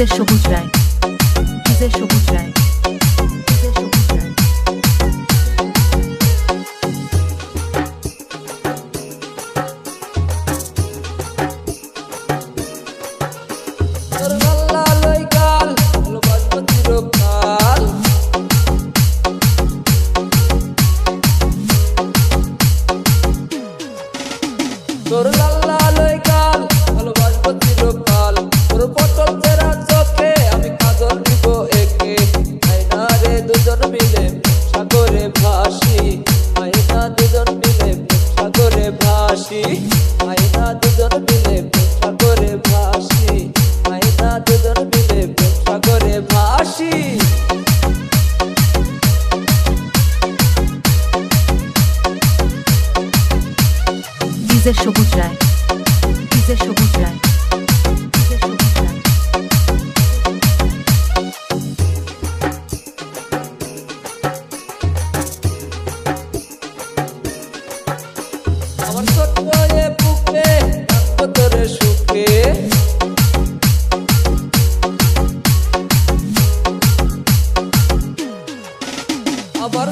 DJ সবুজ রায়, DJ সবুজ রায়, DJ সবুজ রায়। তোর গল্লা লই গাল ভালোবাসবো চিরকাল, তোর লাল্লা লই গাল ভালোবাসবো চিরকাল, তোর পটল চেরা চোখে আমি কাজল দিব একে, আয়না রে দুজন মিলে সাগরে ভাসি, আয়না দুজন মিলে সাগরে ভাসি, আয়না দুজন মিলে সাগরে ভাসি, আয়না দুজন মিলে সাগরে ভাসি। ডিজে সবুজ রায়, ডিজে সবুজ রায়, ডিজে সবুজ রায়। আমার ছোট্ট এ বুকে রাখবো তোরে সুখে, আমার